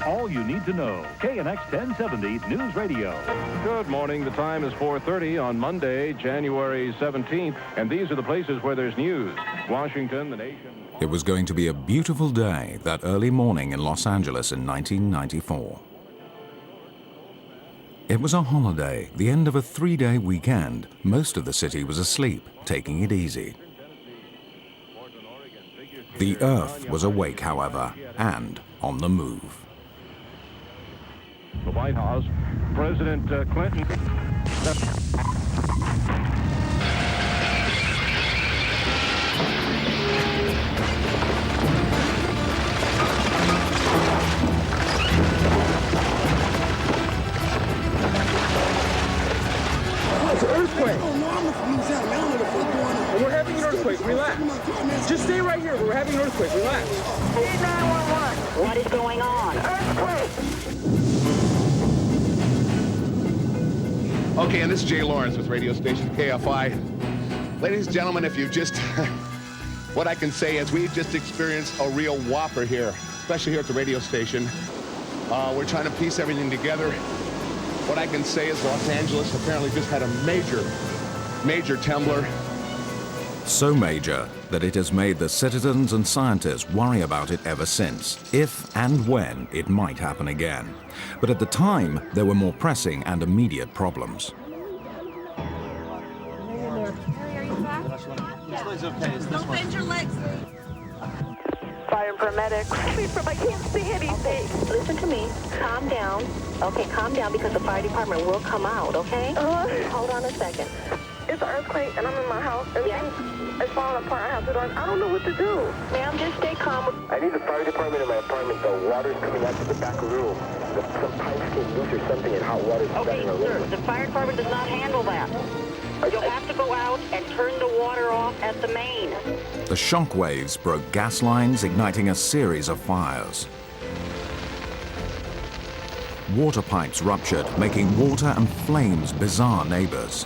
all you need to know. KNX 1070 News Radio. Good morning. The time is 4:30 on Monday, January 17th, and these are the places where there's news. Washington, the nation. It was going to be a beautiful day that early morning in Los Angeles in 1994. It was a holiday, the end of a 3-day weekend. Most of the city was asleep, taking it easy. The Earth was awake, however, and on the move. The White House, President Clinton. It's an earthquake. We're having an earthquake. Relax. Just stay right here. We're having an earthquake. Relax. 911. What is going on? Earthquake. Okay, and this is Jay Lawrence with radio station KFI. Ladies and gentlemen, if you just, what I can say is we've just experienced a real whopper here, especially here at the radio station. We're trying to piece everything together. What I can say is Los Angeles apparently just had a major trembler. So major that it has made the citizens and scientists worry about it ever since, if and when it might happen again. But at the time, there were more pressing and immediate problems. Don't bend your legs. Fire and paramedics. I can't see anything. Listen to me. Calm down. Okay, calm down because the fire department will come out, okay? Hold on a second. It's an earthquake and I'm in my house. Everything is falling apart. I have to doors. I don't know what to do. Ma'am, just stay calm. I need the fire department in my apartment. The water's coming out to the back room. Some pipes came loose or something and hot water's Okay, sir, the fire department does not handle that. You'll have to go out and turn the water off at the main. The shock waves broke gas lines, igniting a series of fires. Water pipes ruptured, making water and flames bizarre neighbors.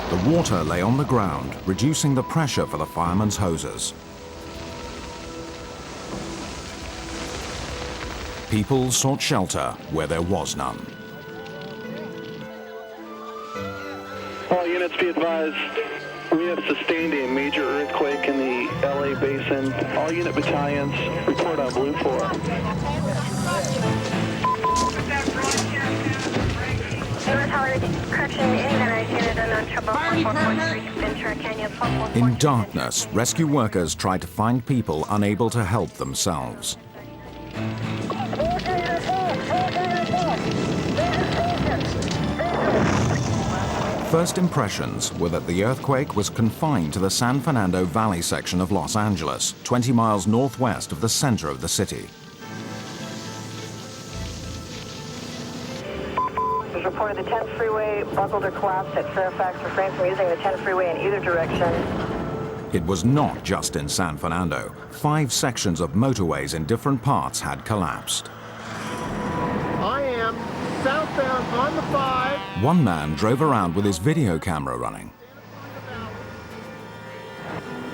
The water lay on the ground, reducing the pressure for the firemen's hoses. People sought shelter where there was none. All units be advised, we have sustained a major earthquake in the LA basin. All unit battalions report on Blue 4. In darkness, rescue workers tried to find people unable to help themselves. First impressions were that the earthquake was confined to the San Fernando Valley section of Los Angeles, 20 miles northwest of the center of the city. It was reported the 10th freeway buckled or collapsed at Fairfax. Refrain from using the 10th freeway in either direction. It was not just in San Fernando. 5 sections of motorways in different parts had collapsed. I am southbound on the 5. One man drove around with his video camera running.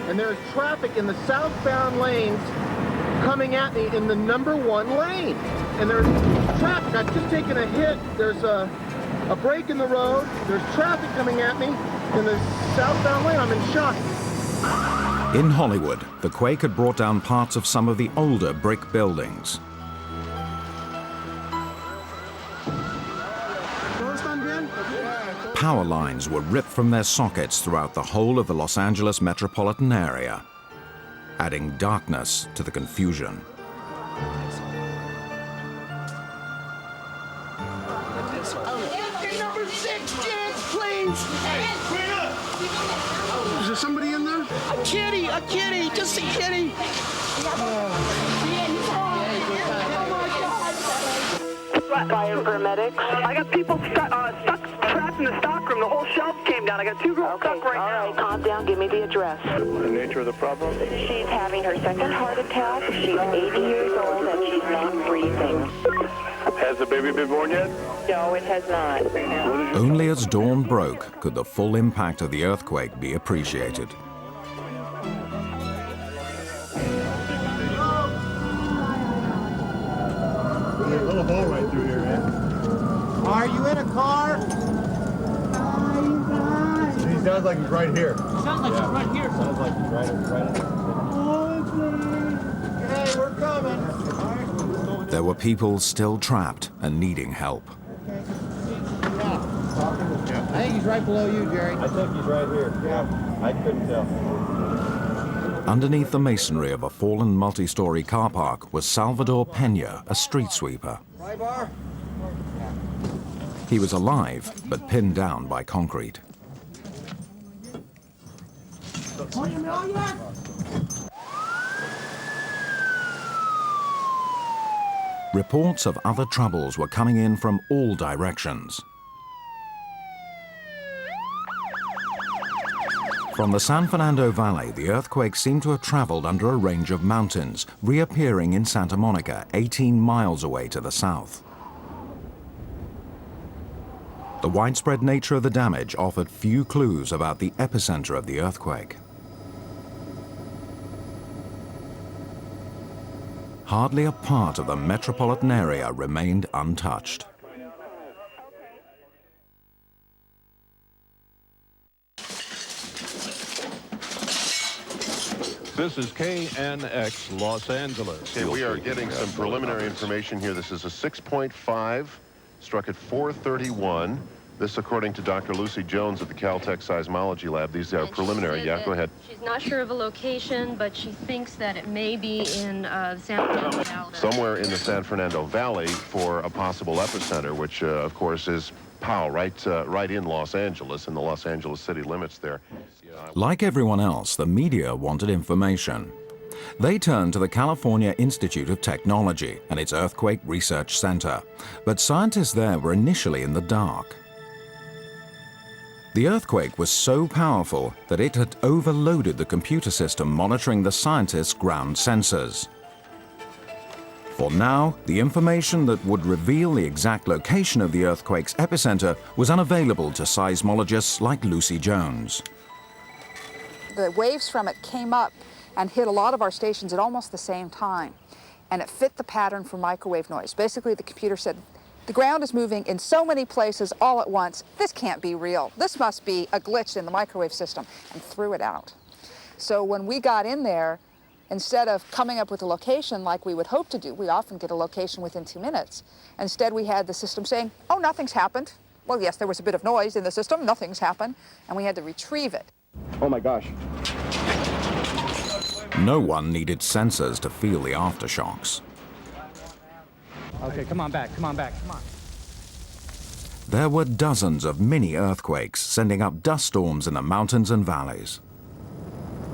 And there's traffic in the southbound lanes coming at me in the number 1 lane. And there's traffic. I've just taken a hit. There's a break in the road. There's traffic coming at me in the southbound lane. I'm in shock. In Hollywood, the quake had brought down parts of some of the older brick buildings. Power lines were ripped from their sockets throughout the whole of the Los Angeles metropolitan area, adding darkness to the confusion. Number 6, kids, please! Is there somebody in there? A kitty, just a kitty! Fire and paramedics. I got people stuck trapped in the stockroom. The whole shelf came down. I got 2 girls stuck right now. All right, calm down. Give me the address. The nature of the problem? She's having her second heart attack. She's 80 years old and she's not breathing. Has the baby been born yet? No, it has not. Only as dawn broke could the full impact of the earthquake be appreciated. little hole right through here, man. Are you in a car? He sounds like he's right here. Sounds like he's right here. Sounds like he's right. Hey, we're coming. There were people still trapped and needing help. I think he's right below you, Jerry. I think he's right here. Yeah, I couldn't tell. Underneath the masonry of a fallen multi-story car park was Salvador Pena, a street sweeper. He was alive, but pinned down by concrete. Reports of other troubles were coming in from all directions. From the San Fernando Valley, the earthquake seemed to have traveled under a range of mountains, reappearing in Santa Monica, 18 miles away to the south. The widespread nature of the damage offered few clues about the epicenter of the earthquake. Hardly a part of the metropolitan area remained untouched. This is KNX Los Angeles. Okay, we are getting some preliminary information here. This is a 6.5, struck at 4:31. This, according to Dr. Lucy Jones at the Caltech Seismology Lab. These are preliminary. Yeah, go ahead. She's not sure of a location, but she thinks that it may be in San Fernando Valley. Somewhere in the San Fernando Valley for a possible epicenter, which, of course, is POW, right in Los Angeles, in the Los Angeles city limits there. Like everyone else, the media wanted information. They turned to the California Institute of Technology and its Earthquake Research Center, but scientists there were initially in the dark. The earthquake was so powerful that it had overloaded the computer system monitoring the scientists' ground sensors. For now, the information that would reveal the exact location of the earthquake's epicenter was unavailable to seismologists like Lucy Jones. The waves from it came up and hit a lot of our stations at almost the same time, and it fit the pattern for microwave noise. Basically, the computer said, the ground is moving in so many places all at once. This can't be real. This must be a glitch in the microwave system, and threw it out. So when we got in there, instead of coming up with a location like we would hope to do, we often get a location within 2 minutes. Instead, we had the system saying, oh, nothing's happened. Well, yes, there was a bit of noise in the system. Nothing's happened. And we had to retrieve it. Oh, my gosh. No one needed sensors to feel the aftershocks. Okay, come on back, come on back, come on. There were dozens of mini earthquakes sending up dust storms in the mountains and valleys.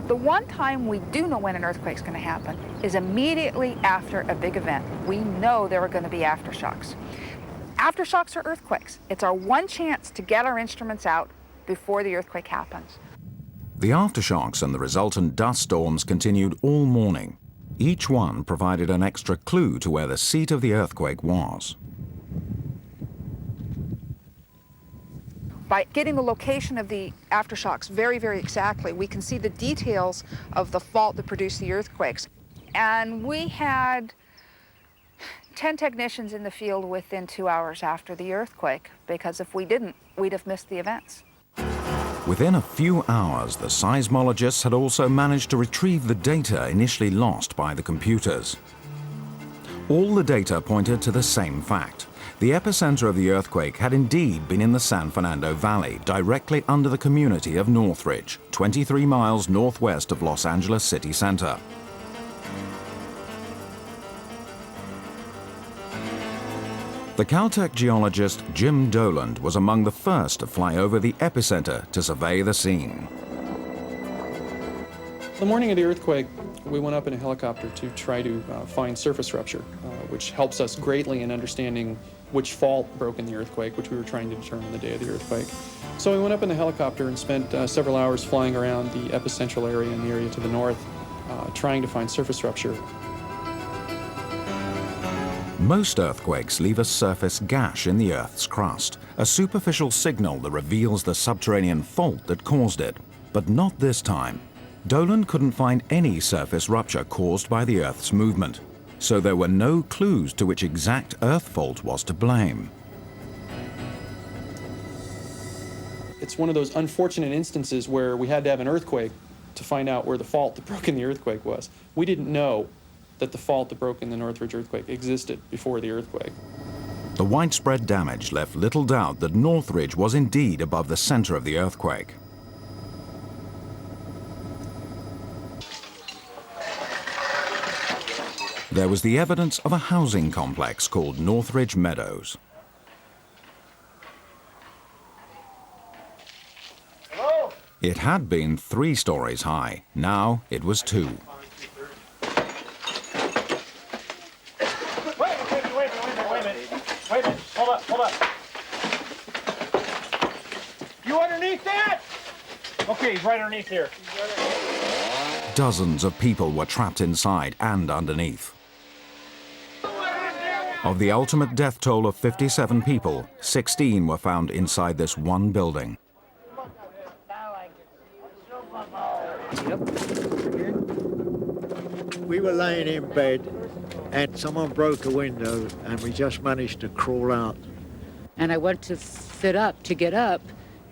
The one time we do know when an earthquake's going to happen is immediately after a big event. We know there are going to be aftershocks. Aftershocks are earthquakes. It's our one chance to get our instruments out before the earthquake happens. The aftershocks and the resultant dust storms continued all morning. Each one provided an extra clue to where the seat of the earthquake was. By getting the location of the aftershocks very, very exactly, we can see the details of the fault that produced the earthquakes. And we had 10 technicians in the field within 2 hours after the earthquake, because if we didn't, we'd have missed the events. Within a few hours, the seismologists had also managed to retrieve the data initially lost by the computers. All the data pointed to the same fact. The epicenter of the earthquake had indeed been in the San Fernando Valley, directly under the community of Northridge, 23 miles northwest of Los Angeles city center. The Caltech geologist Jim Doland was among the first to fly over the epicenter to survey the scene. The morning of the earthquake, we went up in a helicopter to try to find surface rupture, which helps us greatly in understanding which fault broke in the earthquake, which we were trying to determine the day of the earthquake. So we went up in the helicopter and spent several hours flying around the epicentral area and the area to the north, trying to find surface rupture. Most earthquakes leave a surface gash in the Earth's crust, a superficial signal that reveals the subterranean fault that caused it. But not this time. Doland couldn't find any surface rupture caused by the Earth's movement. so there were no clues to which exact earth fault was to blame. It's one of those unfortunate instances where we had to have an earthquake to find out where the fault that broke in the earthquake was. We didn't know that the fault that broke in the Northridge earthquake existed before the earthquake. The widespread damage left little doubt that Northridge was indeed above the center of the earthquake. There was the evidence of a housing complex called Northridge Meadows. It had been 3 stories high. Now it was 2. Wait a minute. Hold up. You underneath that? Okay, he's right underneath here. Dozens of people were trapped inside and underneath. Of the ultimate death toll of 57 people, 16 were found inside this one building. We were laying in bed and someone broke a window and we just managed to crawl out. And I went to sit up to get up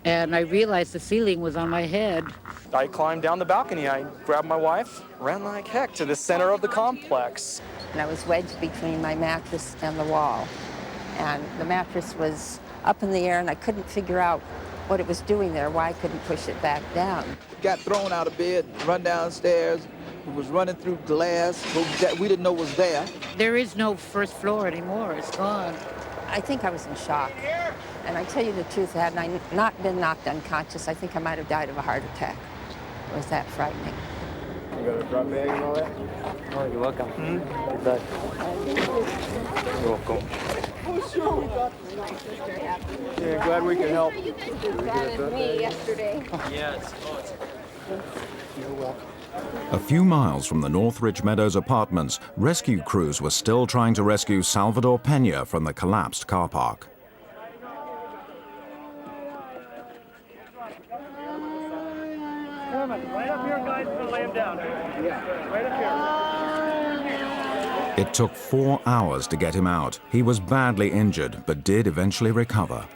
and I realized the ceiling was on my head. I climbed down the balcony. I grabbed my wife, ran like heck to the center of the complex. And I was wedged between my mattress and the wall. And the mattress was up in the air and I couldn't figure out what it was doing there, why I couldn't push it back down. Got thrown out of bed, run downstairs. We was running through glass that we didn't know was there. There is no first floor anymore, it's gone. I think I was in shock. And I tell you the truth, had I not been knocked unconscious, I think I might have died of a heart attack. It was that frightening. You got a drop bag and all that? Oh, you're welcome. You're good. You're welcome. Yeah, glad we could help. You guys did that as me yesterday. Yes. You're welcome. A few miles from the Northridge Meadows apartments, rescue crews were still trying to rescue Salvador Pena from the collapsed car park. Right up here, guys, to lay him down. Yeah. Right up here. It took 4 hours to get him out. He was badly injured, but did eventually recover.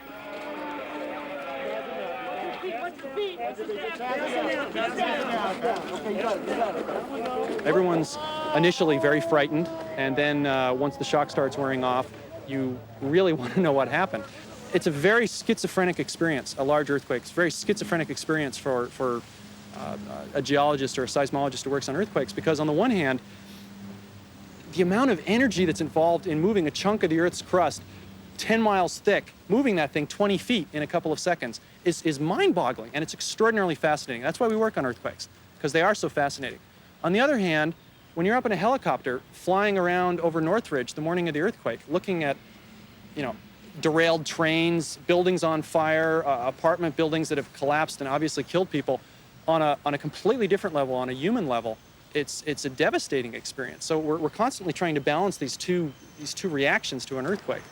Everyone's initially very frightened, and then once the shock starts wearing off, you really want to know what happened. It's a very schizophrenic experience, a large earthquake. It's a very schizophrenic experience for a geologist or a seismologist who works on earthquakes, because on the one hand, the amount of energy that's involved in moving a chunk of the Earth's crust 10 miles thick, moving that thing 20 feet in a couple of seconds is mind-boggling, and it's extraordinarily fascinating. That's why we work on earthquakes, because they are so fascinating. On the other hand, when you're up in a helicopter flying around over Northridge the morning of the earthquake, looking at, derailed trains, buildings on fire, apartment buildings that have collapsed and obviously killed people, on a completely different level, on a human level, it's a devastating experience. So we're constantly trying to balance these two reactions to an earthquake.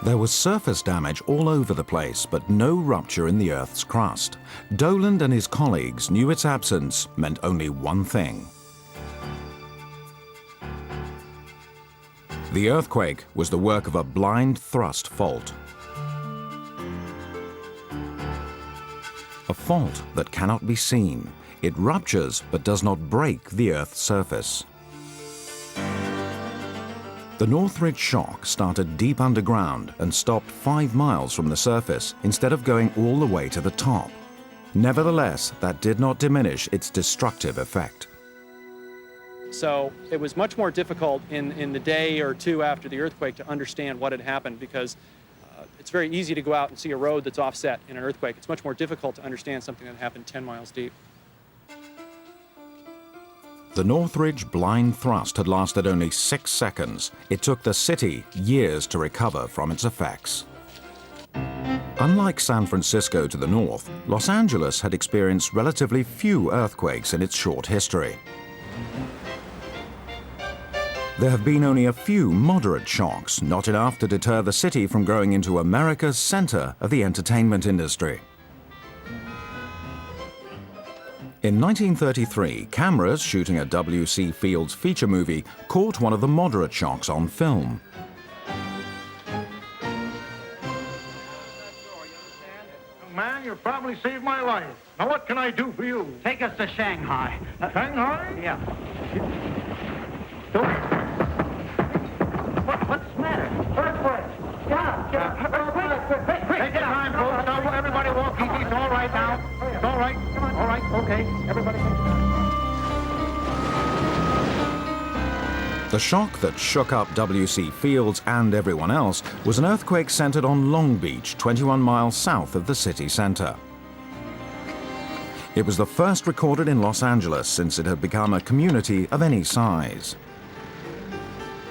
There was surface damage all over the place, but no rupture in the Earth's crust. Doland and his colleagues knew its absence meant only one thing. The earthquake was the work of a blind thrust fault. A fault that cannot be seen. It ruptures but does not break the Earth's surface. The Northridge shock started deep underground and stopped 5 miles from the surface instead of going all the way to the top. Nevertheless, that did not diminish its destructive effect. So it was much more difficult in the day or two after the earthquake to understand what had happened, because it's very easy to go out and see a road that's offset in an earthquake. It's much more difficult to understand something that happened 10 miles deep. The Northridge blind thrust had lasted only 6 seconds. It took the city years to recover from its effects. Unlike San Francisco to the north, Los Angeles had experienced relatively few earthquakes in its short history. There have been only a few moderate shocks, not enough to deter the city from growing into America's center of the entertainment industry. In 1933, cameras shooting a W.C. Fields feature movie caught one of the moderate shocks on film. Man, you probably saved my life. Now what can I do for you? Take us to Shanghai. Shanghai? Yeah. What's the matter? Earthquake. Take your time, folks. Now, everybody walk easy. It's all right now. It's all right. All right. Okay. Everybody. The shock that shook up W.C. Fields and everyone else was an earthquake centered on Long Beach, 21 miles south of the city center. It was the first recorded in Los Angeles since it had become a community of any size.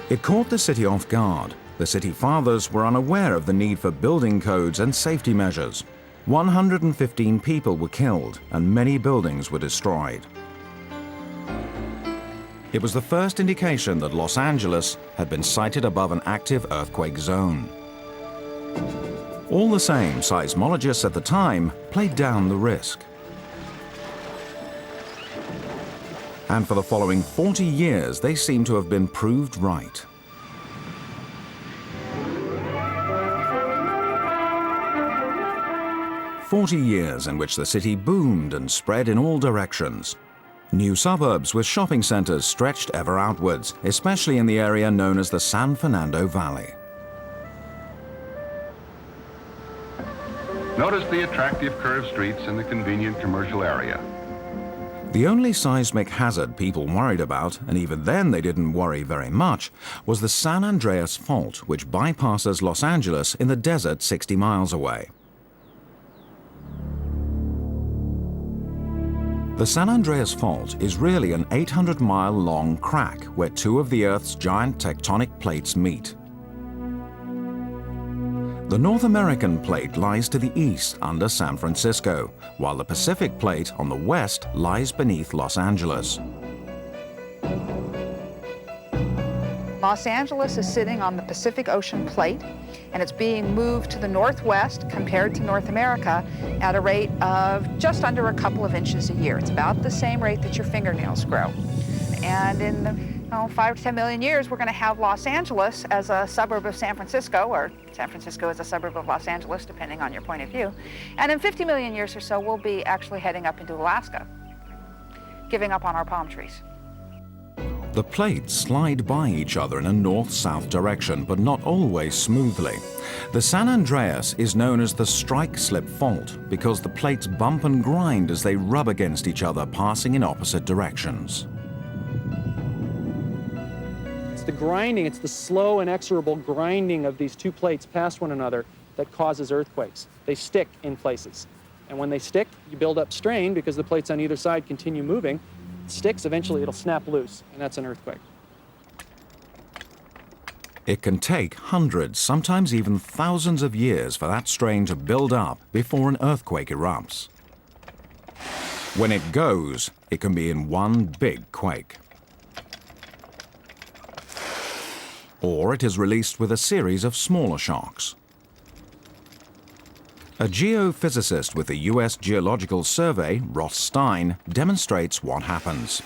It caught the city off guard. The city fathers were unaware of the need for building codes and safety measures. 115 people were killed and many buildings were destroyed. It was the first indication that Los Angeles had been sighted above an active earthquake zone. All the same, seismologists at the time played down the risk. And for the following 40 years, they seem to have been proved right. "40 years in which the city boomed and spread in all directions. New suburbs with shopping centers stretched ever outwards, especially in the area known as the San Fernando Valley." Notice the attractive curved streets in the convenient commercial area. The only seismic hazard people worried about, and even then they didn't worry very much, was the San Andreas Fault, which bypasses Los Angeles in the desert 60 miles away. The San Andreas Fault is really an 800-mile-long crack where two of the Earth's giant tectonic plates meet. The North American plate lies to the east under San Francisco, while the Pacific plate on the west lies beneath Los Angeles. Los Angeles is sitting on the Pacific Ocean plate, and it's being moved to the northwest compared to North America at a rate of just under a couple of inches a year. It's about the same rate that your fingernails grow. And in 5 to 10 million years, we're going to have Los Angeles as a suburb of San Francisco, or San Francisco as a suburb of Los Angeles, depending on your point of view. And in 50 million years or so, we'll be actually heading up into Alaska, giving up on our palm trees. The plates slide by each other in a north-south direction, but not always smoothly. The San Andreas is known as the strike-slip fault because the plates bump and grind as they rub against each other, passing in opposite directions. It's the grinding, it's the slow, inexorable grinding of these two plates past one another that causes earthquakes. They stick in places. And when they stick, you build up strain because the plates on either side continue moving. Sticks, eventually it'll snap loose, and that's an earthquake. It can take hundreds, sometimes even thousands of years for that strain to build up before an earthquake erupts. When it goes, it can be in one big quake. Or it is released with a series of smaller shocks. A geophysicist with the U.S. Geological Survey, Ross Stein, demonstrates what happens.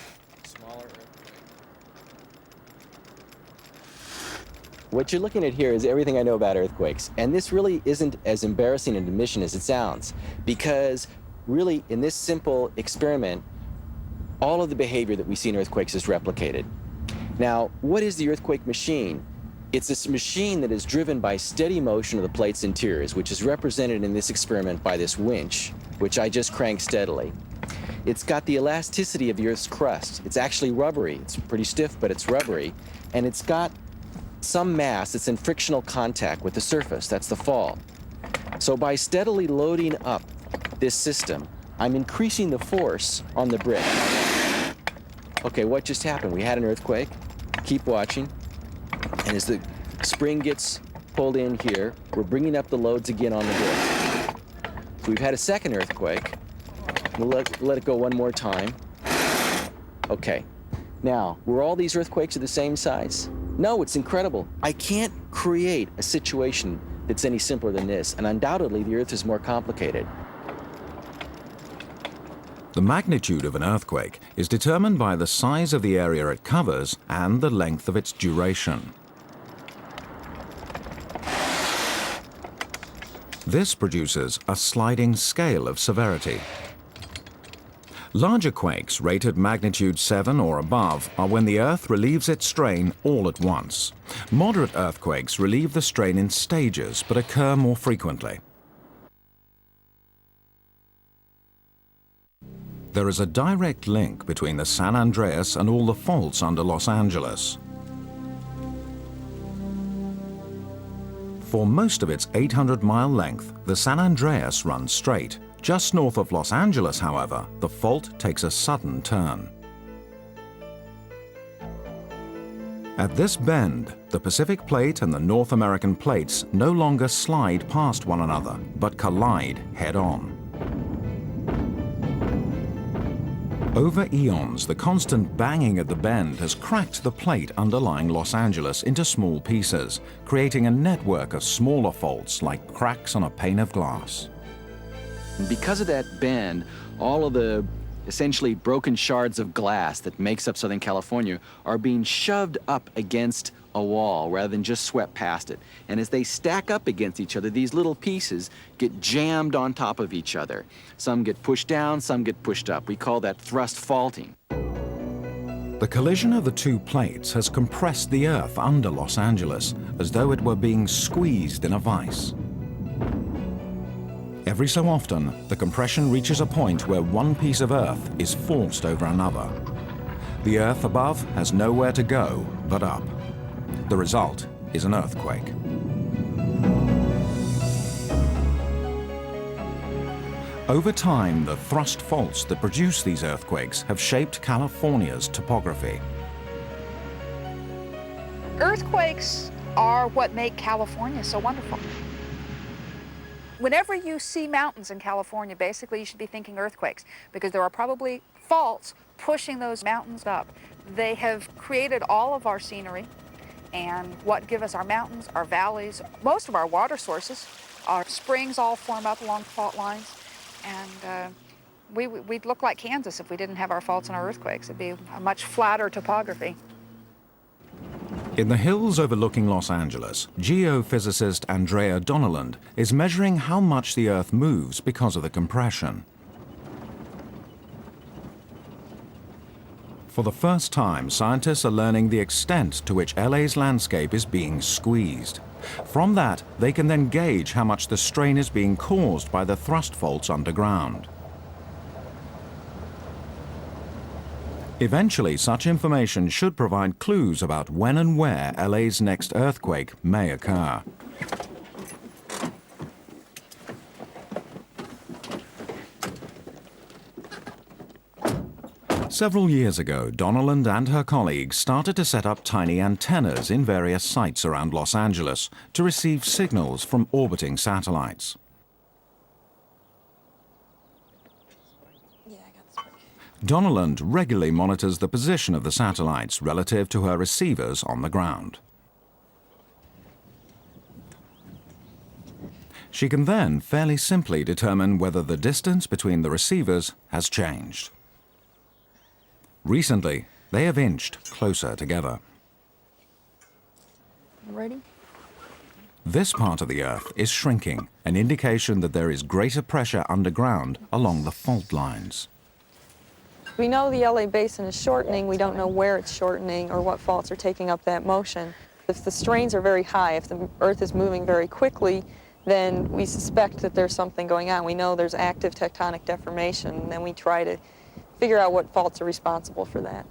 What you're looking at here is everything I know about earthquakes. And this really isn't as embarrassing an admission as it sounds, because really in this simple experiment, all of the behavior that we see in earthquakes is replicated. Now, what is the earthquake machine? It's this machine that is driven by steady motion of the plate's interiors, which is represented in this experiment by this winch, which I just crank steadily. It's got the elasticity of the Earth's crust. It's actually rubbery. It's pretty stiff, but it's rubbery. And it's got some mass that's in frictional contact with the surface. That's the fall. So by steadily loading up this system, I'm increasing the force on the brick. Okay, what just happened? We had an earthquake. Keep watching. And as the spring gets pulled in here, we're bringing up the loads again on the brick. So we've had a second earthquake. We'll let it go one more time. Okay. Now, were all these earthquakes of the same size? No, it's incredible. I can't create a situation that's any simpler than this, and undoubtedly the Earth is more complicated. The magnitude of an earthquake is determined by the size of the area it covers and the length of its duration. This produces a sliding scale of severity. Larger quakes rated magnitude 7 or above are when the Earth relieves its strain all at once. Moderate earthquakes relieve the strain in stages but occur more frequently. There is a direct link between the San Andreas and all the faults under Los Angeles. For most of its 800-mile length, the San Andreas runs straight. Just north of Los Angeles, however, the fault takes a sudden turn. At this bend, the Pacific Plate and the North American plates no longer slide past one another, but collide head-on. Over eons, the constant banging at the bend has cracked the plate underlying Los Angeles into small pieces, creating a network of smaller faults like cracks on a pane of glass. Because of that bend, all of the essentially broken shards of glass that makes up Southern California are being shoved up against a wall rather than just swept past it. And as they stack up against each other, these little pieces get jammed on top of each other. Some get pushed down, some get pushed up. We call that thrust faulting. The collision of the two plates has compressed the Earth under Los Angeles as though it were being squeezed in a vise. Every so often, the compression reaches a point where one piece of Earth is forced over another. The Earth above has nowhere to go but up. The result is an earthquake. Over time, the thrust faults that produce these earthquakes have shaped California's topography. Earthquakes are what make California so wonderful. Whenever you see mountains in California, basically you should be thinking earthquakes, because there are probably faults pushing those mountains up. They have created all of our scenery and what give us our mountains, our valleys, most of our water sources. Our springs all form up along fault lines, and we'd look like Kansas if we didn't have our faults and our earthquakes. It'd be a much flatter topography. In the hills overlooking Los Angeles, geophysicist Andrea Donnelland is measuring how much the Earth moves because of the compression. For the first time, scientists are learning the extent to which LA's landscape is being squeezed. From that, they can then gauge how much the strain is being caused by the thrust faults underground. Eventually, such information should provide clues about when and where LA's next earthquake may occur. Several years ago, Donnelland and her colleagues started to set up tiny antennas in various sites around Los Angeles to receive signals from orbiting satellites. Donnelland regularly monitors the position of the satellites relative to her receivers on the ground. She can then fairly simply determine whether the distance between the receivers has changed. Recently, they have inched closer together. Ready? This part of the Earth is shrinking, an indication that there is greater pressure underground along the fault lines. We know the LA basin is shortening. We don't know where it's shortening or what faults are taking up that motion. If the strains are very high, if the Earth is moving very quickly, then we suspect that there's something going on. We know there's active tectonic deformation, and then we try to figure out what faults are responsible for that.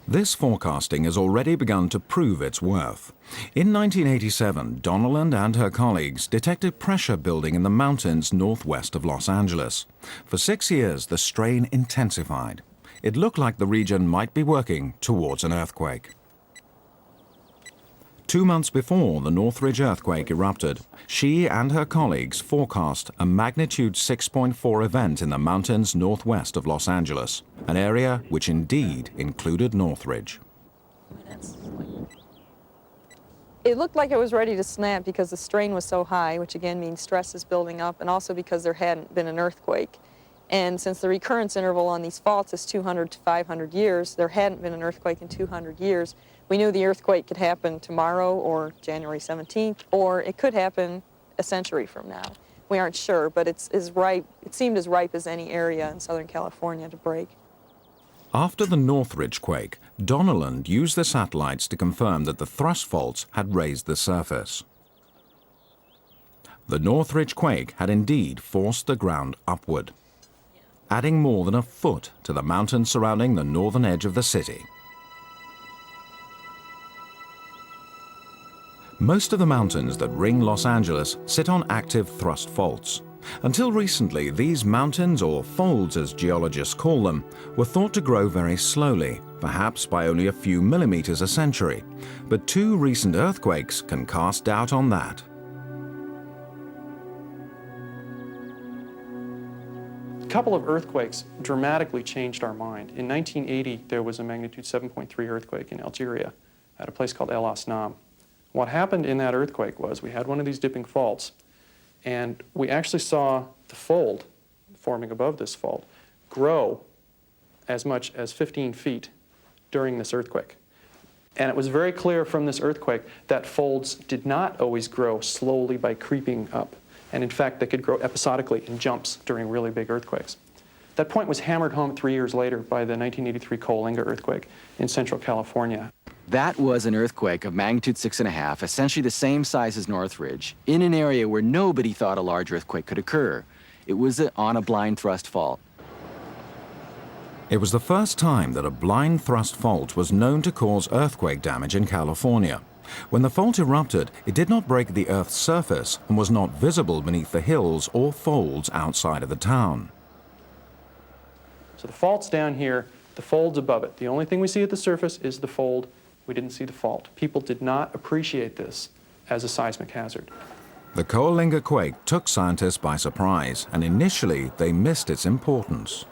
This forecasting has already begun to prove its worth. In 1987, Donnelland and her colleagues detected pressure building in the mountains northwest of Los Angeles. For 6 years, the strain intensified. It looked like the region might be working towards an earthquake. 2 months before the Northridge earthquake erupted, she and her colleagues forecast a magnitude 6.4 event in the mountains northwest of Los Angeles, an area which indeed included Northridge. It looked like it was ready to snap because the strain was so high, which again means stress is building up, and also because there hadn't been an earthquake. And since the recurrence interval on these faults is 200 to 500 years, there hadn't been an earthquake in 200 years. We knew the earthquake could happen tomorrow or January 17th, or it could happen a century from now. We aren't sure, but it seemed as ripe as any area in Southern California to break. After the Northridge quake, Donnelland used the satellites to confirm that the thrust faults had raised the surface. The Northridge quake had indeed forced the ground upward, adding more than a foot to the mountains surrounding the northern edge of the city. Most of the mountains that ring Los Angeles sit on active thrust faults. Until recently, these mountains, or folds as geologists call them, were thought to grow very slowly, perhaps by only a few millimeters a century. But 2 recent earthquakes can cast doubt on that. A couple of earthquakes dramatically changed our mind. In 1980, there was a magnitude 7.3 earthquake in Algeria at a place called Elysian. What happened in that earthquake was we had one of these dipping faults, and we actually saw the fold forming above this fault grow as much as 15 feet during this earthquake. And it was very clear from this earthquake that folds did not always grow slowly by creeping up. And in fact, they could grow episodically in jumps during really big earthquakes. That point was hammered home 3 years later by the 1983 Coalinga earthquake in Central California. That was an earthquake of magnitude 6.5, essentially the same size as Northridge, in an area where nobody thought a large earthquake could occur. It was on a blind thrust fault. It was the first time that a blind thrust fault was known to cause earthquake damage in California. When the fault erupted, it did not break the Earth's surface and was not visible beneath the hills or folds outside of the town. So the fault's down here, the fold's above it. The only thing we see at the surface is the fold. We didn't see the fault. People did not appreciate this as a seismic hazard. The Coalinga Quake took scientists by surprise, and initially they missed its importance.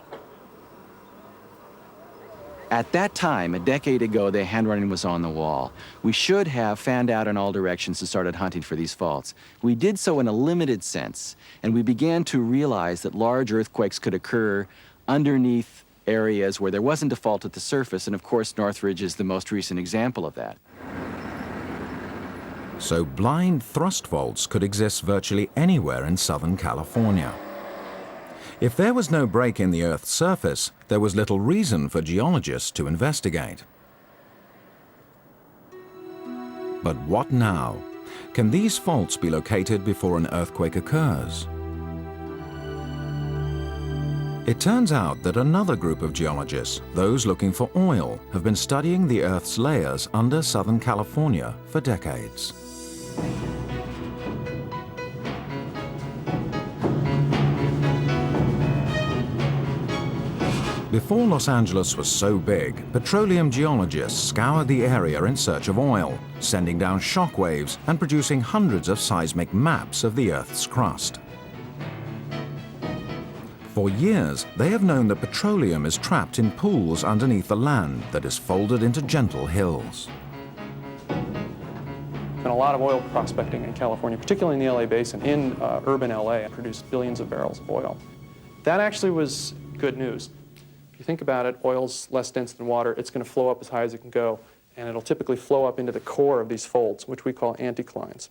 At that time, a decade ago, the handwriting was on the wall. We should have fanned out in all directions and started hunting for these faults. We did so in a limited sense, and we began to realize that large earthquakes could occur underneath areas where there wasn't a fault at the surface, and of course Northridge is the most recent example of that. So blind thrust faults could exist virtually anywhere in Southern California. If there was no break in the Earth's surface, there was little reason for geologists to investigate. But what now? Can these faults be located before an earthquake occurs? It turns out that another group of geologists, those looking for oil, have been studying the Earth's layers under Southern California for decades. Before Los Angeles was so big, petroleum geologists scoured the area in search of oil, sending down shock waves and producing hundreds of seismic maps of the Earth's crust. For years, they have known that petroleum is trapped in pools underneath the land that is folded into gentle hills. Been a lot of oil prospecting in California, particularly in the LA basin, in urban LA, and produced billions of barrels of oil. That actually was good news. If you think about it, oil's less dense than water. It's going to flow up as high as it can go, and it'll typically flow up into the core of these folds, which we call anticlines.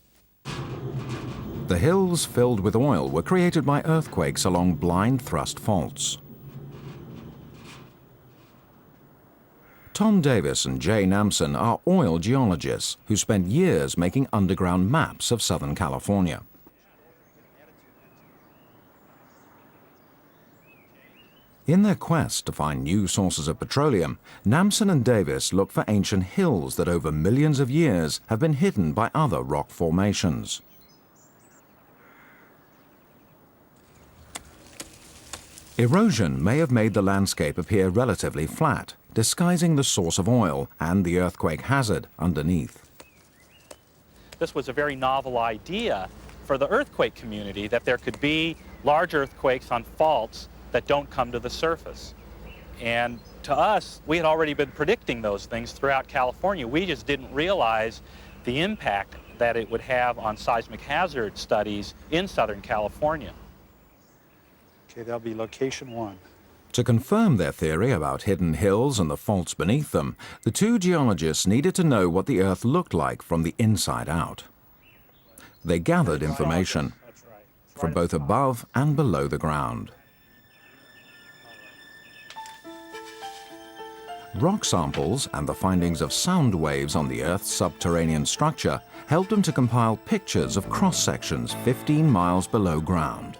The hills filled with oil were created by earthquakes along blind thrust faults. Tom Davis and Jay Namson are oil geologists who spent years making underground maps of Southern California. In their quest to find new sources of petroleum, Namson and Davis look for ancient hills that over millions of years have been hidden by other rock formations. Erosion may have made the landscape appear relatively flat, disguising the source of oil and the earthquake hazard underneath. This was a very novel idea for the earthquake community, that there could be large earthquakes on faults that don't come to the surface. And to us, we had already been predicting those things throughout California. We just didn't realize the impact that it would have on seismic hazard studies in Southern California. Okay, that'll be location 1. To confirm their theory about hidden hills and the faults beneath them, the two geologists needed to know what the Earth looked like from the inside out. They gathered information from both above and below the ground. Rock samples and the findings of sound waves on the Earth's subterranean structure helped them to compile pictures of cross-sections 15 miles below ground.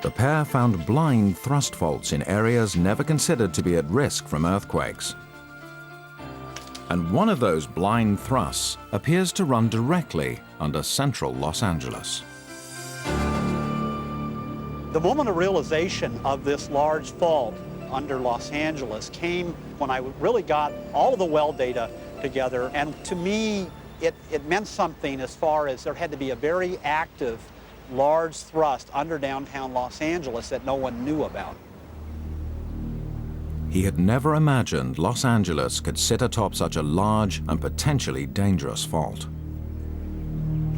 The pair found blind thrust faults in areas never considered to be at risk from earthquakes. And one of those blind thrusts appears to run directly under central Los Angeles. The moment of realization of this large fault under Los Angeles came when I really got all of the well data together, and to me it meant something as far as there had to be a very active large thrust under downtown Los Angeles that no one knew about. He had never imagined Los Angeles could sit atop such a large and potentially dangerous fault.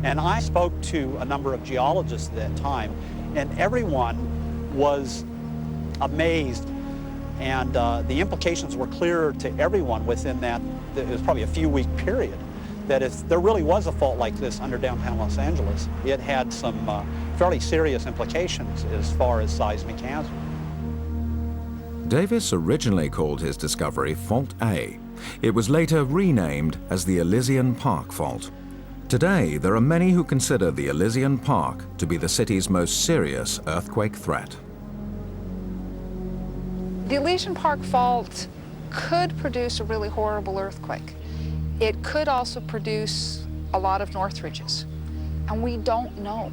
And I spoke to a number of geologists at that time, and everyone was amazed, and the implications were clear to everyone within that, it was probably a few-week period, that if there really was a fault like this under downtown Los Angeles, it had some fairly serious implications as far as seismic hazard. Davis originally called his discovery Fault A. It was later renamed as the Elysian Park Fault. Today, there are many who consider the Elysian Park to be the city's most serious earthquake threat. The Elysian Park Fault could produce a really horrible earthquake. It could also produce a lot of Northridges, and we don't know.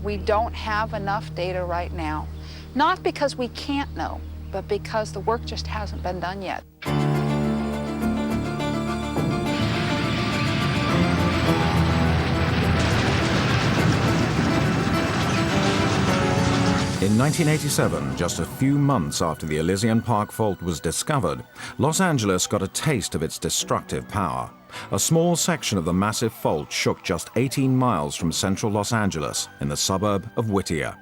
We don't have enough data right now, not because we can't know, but because the work just hasn't been done yet. In 1987, just a few months after the Elysian Park Fault was discovered, Los Angeles got a taste of its destructive power. A small section of the massive fault shook just 18 miles from central Los Angeles in the suburb of Whittier.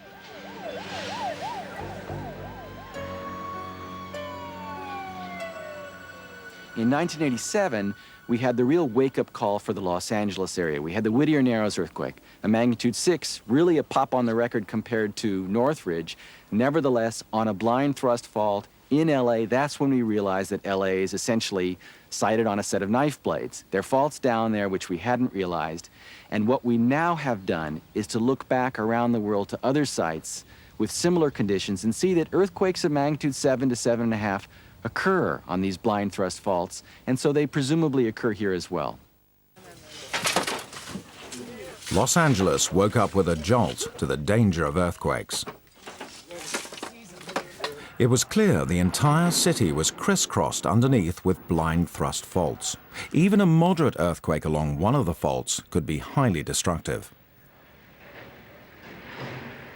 In 1987, we had the real wake-up call for the Los Angeles area. We had the Whittier Narrows earthquake, a magnitude 6, really a pop on the record compared to Northridge. Nevertheless, on a blind thrust fault in LA, that's when we realized that LA is essentially sited on a set of knife blades. There are faults down there which we hadn't realized. And what we now have done is to look back around the world to other sites with similar conditions and see that earthquakes of magnitude 7 to 7.5 occur on these blind thrust faults, and so they presumably occur here as well. Los Angeles woke up with a jolt to the danger of earthquakes. It was clear the entire city was crisscrossed underneath with blind thrust faults. Even a moderate earthquake along one of the faults could be highly destructive.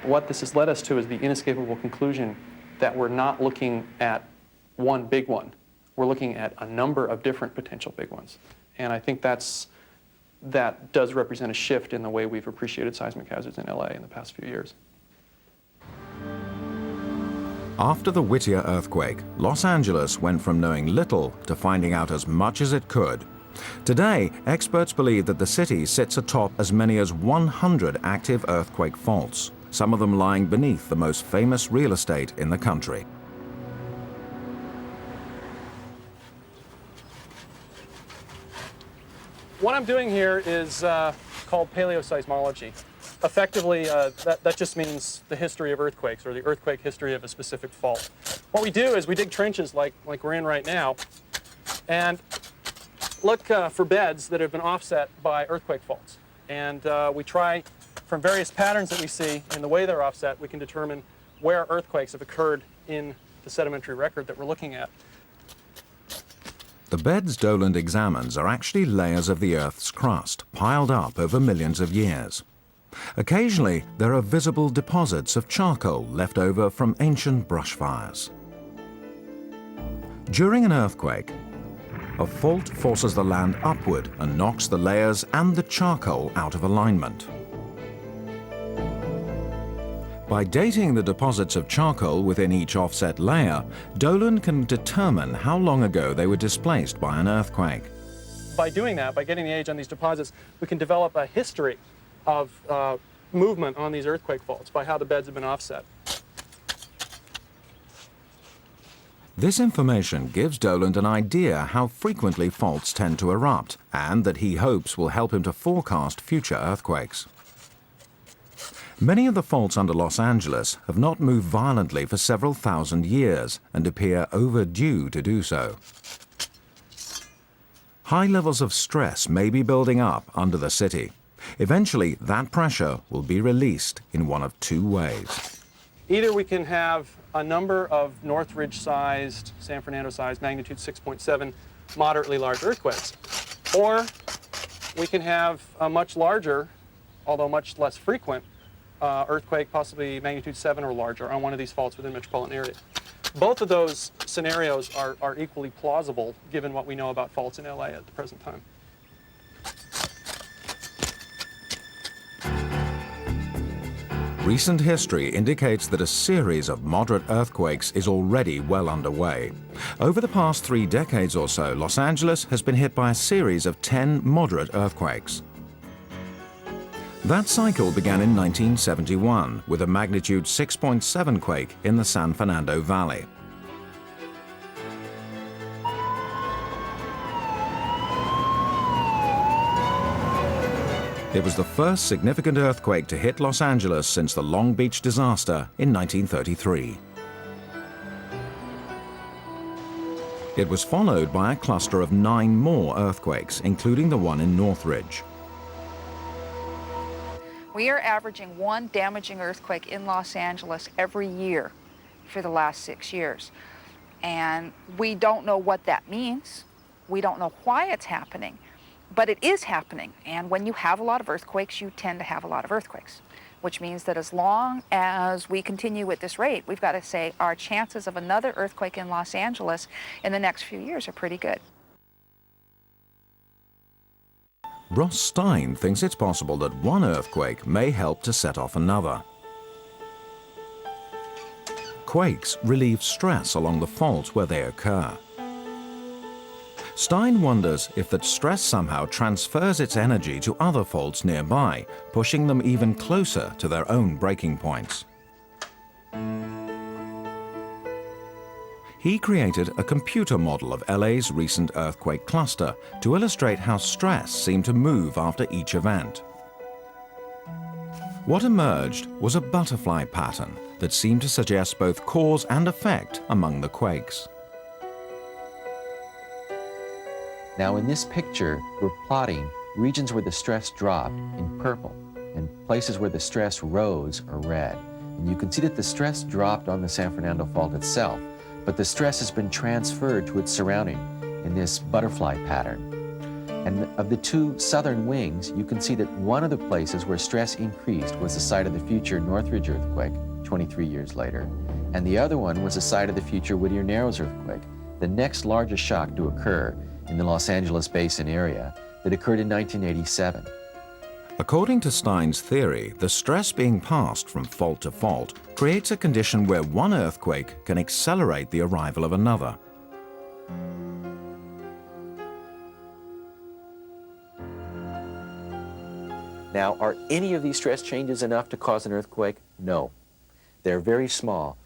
What this has led us to is the inescapable conclusion that we're not looking at one big one. We're looking at a number of different potential big ones. And I think that does represent a shift in the way we've appreciated seismic hazards in LA in the past few years. After the Whittier earthquake, Los Angeles went from knowing little to finding out as much as it could. Today, experts believe that the city sits atop as many as 100 active earthquake faults, some of them lying beneath the most famous real estate in the country. What I'm doing here is called Paleo Seismology. Effectively, that just means the history of earthquakes, or the earthquake history of a specific fault. What we do is we dig trenches like we're in right now, and look for beds that have been offset by earthquake faults. And we try, from various patterns that we see in the way they're offset, we can determine where earthquakes have occurred in the sedimentary record that we're looking at. The beds Doland examines are actually layers of the Earth's crust, piled up over millions of years. Occasionally, there are visible deposits of charcoal left over from ancient brush fires. During an earthquake, a fault forces the land upward and knocks the layers and the charcoal out of alignment. By dating the deposits of charcoal within each offset layer, Dolan can determine how long ago they were displaced by an earthquake. By doing that, by getting the age on these deposits, we can develop a history of movement on these earthquake faults by how the beds have been offset. This information gives Dolan an idea how frequently faults tend to erupt, and that he hopes will help him to forecast future earthquakes. Many of the faults under Los Angeles have not moved violently for several thousand years and appear overdue to do so. High levels of stress may be building up under the city. Eventually, that pressure will be released in one of two ways. Either we can have a number of Northridge-sized, San Fernando-sized, magnitude 6.7, moderately large earthquakes, or we can have a much larger, although much less frequent, earthquake, possibly magnitude 7 or larger, on one of these faults within the metropolitan area. Both of those scenarios are equally plausible given what we know about faults in LA at the present time. Recent history indicates that a series of moderate earthquakes is already well underway. Over the past 3 decades or so, Los Angeles has been hit by a series of 10 moderate earthquakes. That cycle began in 1971 with a magnitude 6.7 quake in the San Fernando Valley. It was the first significant earthquake to hit Los Angeles since the Long Beach disaster in 1933. It was followed by a cluster of 9 more earthquakes, including the one in Northridge. We are averaging 1 damaging earthquake in Los Angeles every year for the last 6 years. And we don't know what that means. We don't know why it's happening, but it is happening. And when you have a lot of earthquakes, you tend to have a lot of earthquakes, which means that as long as we continue at this rate, we've got to say our chances of another earthquake in Los Angeles in the next few years are pretty good. Ross Stein thinks it's possible that one earthquake may help to set off another. Quakes relieve stress along the fault where they occur. Stein wonders if that stress somehow transfers its energy to other faults nearby, pushing them even closer to their own breaking points. He created a computer model of LA's recent earthquake cluster to illustrate how stress seemed to move after each event. What emerged was a butterfly pattern that seemed to suggest both cause and effect among the quakes. Now in this picture, we're plotting regions where the stress dropped in purple and places where the stress rose are red. And you can see that the stress dropped on the San Fernando Fault itself, but the stress has been transferred to its surrounding in this butterfly pattern. And of the 2 southern wings, you can see that one of the places where stress increased was the site of the future Northridge earthquake 23 years later, and the other one was the site of the future Whittier Narrows earthquake, the next largest shock to occur in the Los Angeles basin area that occurred in 1987. According to Stein's theory, the stress being passed from fault to fault creates a condition where one earthquake can accelerate the arrival of another. Now, are any of these stress changes enough to cause an earthquake? No. They're very small.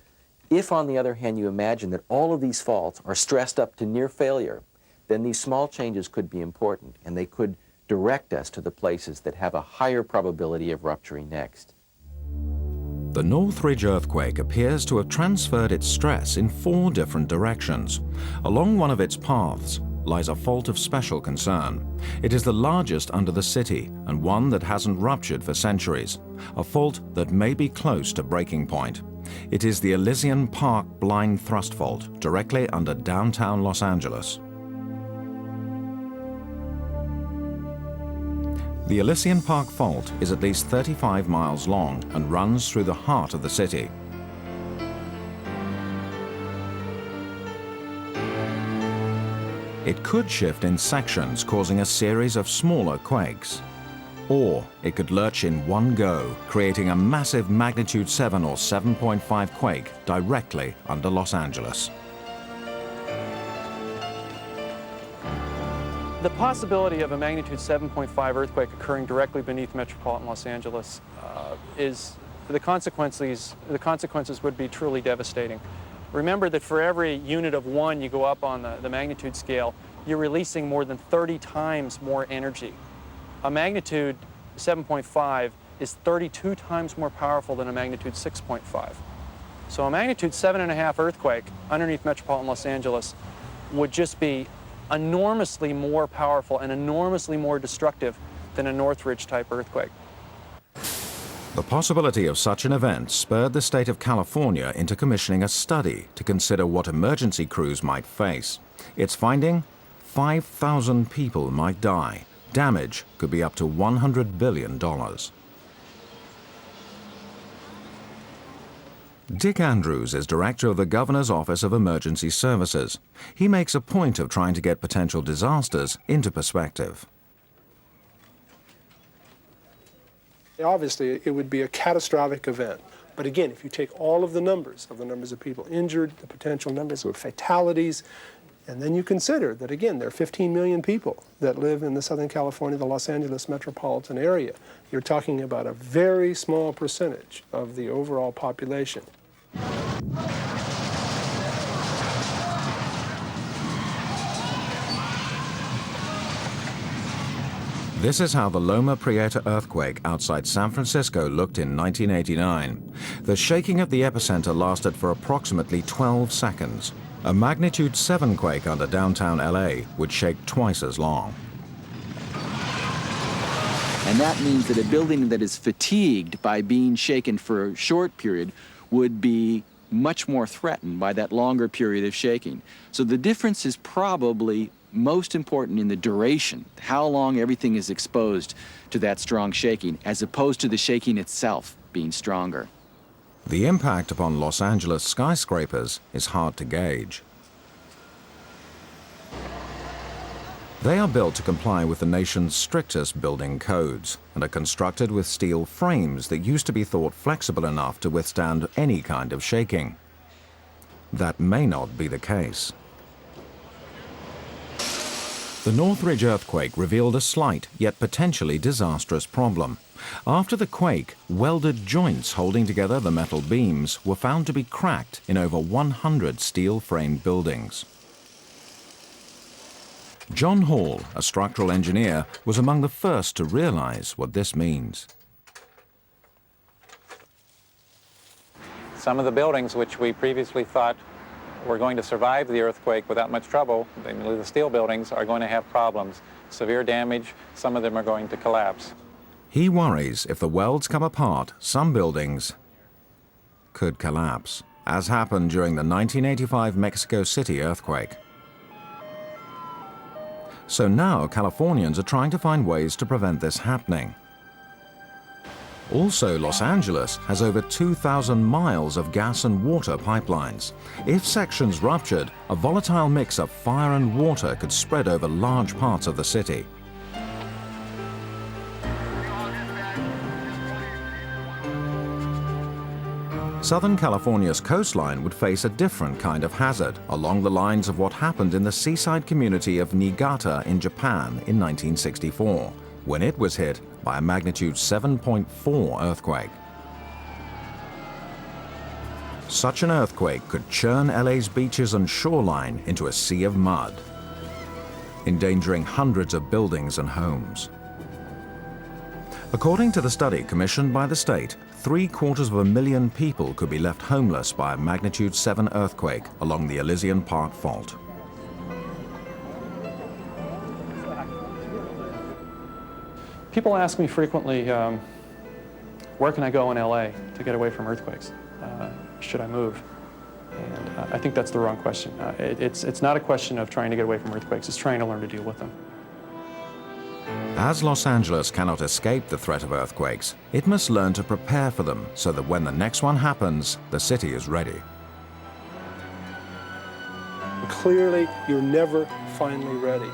If, on the other hand, you imagine that all of these faults are stressed up to near failure, then these small changes could be important, and they could direct us to the places that have a higher probability of rupturing next. The Northridge earthquake appears to have transferred its stress in 4 different directions. Along one of its paths lies a fault of special concern. It is the largest under the city and one that hasn't ruptured for centuries, a fault that may be close to breaking point. It is the Elysian Park Blind Thrust Fault, directly under downtown Los Angeles. The Elysian Park Fault is at least 35 miles long and runs through the heart of the city. It could shift in sections, causing a series of smaller quakes. Or it could lurch in one go, creating a massive magnitude 7 or 7.5 quake directly under Los Angeles. The possibility of a magnitude 7.5 earthquake occurring directly beneath metropolitan Los Angeles the consequences would be truly devastating. Remember that for every unit of 1 you go up on the magnitude scale, you're releasing more than 30 times more energy. A magnitude 7.5 is 32 times more powerful than a magnitude 6.5. So a magnitude 7.5 earthquake underneath metropolitan Los Angeles would just be enormously more powerful and enormously more destructive than a Northridge type earthquake. The possibility of such an event spurred the state of California into commissioning a study to consider what emergency crews might face. Its finding? 5,000 people might die. Damage could be up to $100 billion. Dick Andrews is director of the Governor's Office of Emergency Services. He makes a point of trying to get potential disasters into perspective. Obviously, it would be a catastrophic event. But again, if you take all of the numbers of people injured, the potential numbers of fatalities, and then you consider that, again, there are 15 million people that live in the Southern California, the Los Angeles metropolitan area. You're talking about a very small percentage of the overall population. This is how the Loma Prieta earthquake outside San Francisco looked in 1989. The shaking at the epicenter lasted for approximately 12 seconds. A magnitude 7 quake under downtown LA would shake twice as long. And that means that a building that is fatigued by being shaken for a short period would be much more threatened by that longer period of shaking. So the difference is probably most important in the duration, how long everything is exposed to that strong shaking, as opposed to the shaking itself being stronger. The impact upon Los Angeles skyscrapers is hard to gauge. They are built to comply with the nation's strictest building codes and are constructed with steel frames that used to be thought flexible enough to withstand any kind of shaking. That may not be the case. The Northridge earthquake revealed a slight yet potentially disastrous problem. After the quake, welded joints holding together the metal beams were found to be cracked in over 100 steel-framed buildings. John Hall, a structural engineer, was among the first to realize what this means. Some of the buildings which we previously thought were going to survive the earthquake without much trouble, the steel buildings, are going to have problems. Severe damage, some of them are going to collapse. He worries if the welds come apart, some buildings could collapse, as happened during the 1985 Mexico City earthquake. So now Californians are trying to find ways to prevent this happening. Also, Los Angeles has over 2,000 miles of gas and water pipelines. If sections ruptured, a volatile mix of fire and water could spread over large parts of the city. Southern California's coastline would face a different kind of hazard, along the lines of what happened in the seaside community of Niigata in Japan in 1964, when it was hit by a magnitude 7.4 earthquake. Such an earthquake could churn LA's beaches and shoreline into a sea of mud, endangering hundreds of buildings and homes. According to the study commissioned by the state, 750,000 people could be left homeless by a magnitude 7 earthquake along the Elysian Park Fault. People ask me frequently, where can I go in LA to get away from earthquakes? Should I move? And I think that's the wrong question. It's not a question of trying to get away from earthquakes, it's trying to learn to deal with them. As Los Angeles cannot escape the threat of earthquakes, it must learn to prepare for them so that when the next one happens, the city is ready. Clearly, you're never finally ready.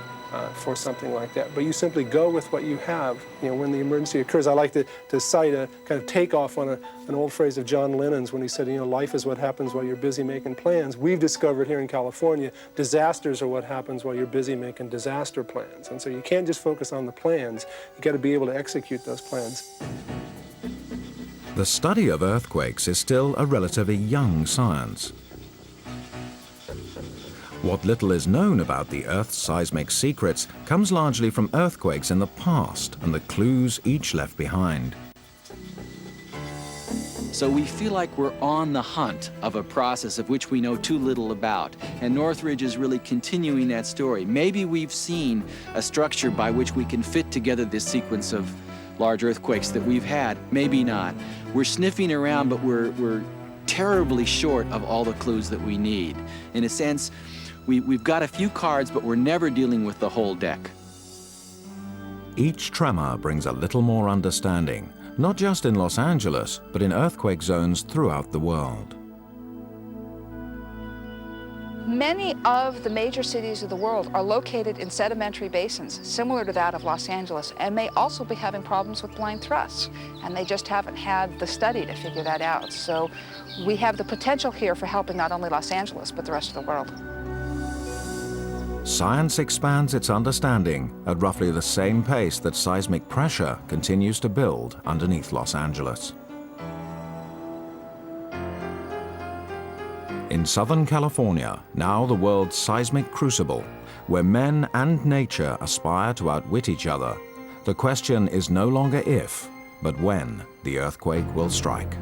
for something like that. But you simply go with what you have, you know, when the emergency occurs. I like to cite a kind of takeoff on an old phrase of John Lennon's when he said, you know, life is what happens while you're busy making plans. We've discovered here in California, disasters are what happens while you're busy making disaster plans. And so you can't just focus on the plans, you got to be able to execute those plans. The study of earthquakes is still a relatively young science. What little is known about the Earth's seismic secrets comes largely from earthquakes in the past and the clues each left behind. So we feel like we're on the hunt of a process of which we know too little about. And Northridge is really continuing that story. Maybe we've seen a structure by which we can fit together this sequence of large earthquakes that we've had. Maybe not. We're sniffing around, but we're terribly short of all the clues that we need. In a sense, we've got a few cards, but we're never dealing with the whole deck. Each tremor brings a little more understanding, not just in Los Angeles, but in earthquake zones throughout the world. Many of the major cities of the world are located in sedimentary basins similar to that of Los Angeles and may also be having problems with blind thrusts, and they just haven't had the study to figure that out. So we have the potential here for helping not only Los Angeles, but the rest of the world. Science expands its understanding at roughly the same pace that seismic pressure continues to build underneath Los Angeles. In Southern California, now the world's seismic crucible, where men and nature aspire to outwit each other, the question is no longer if, but when the earthquake will strike.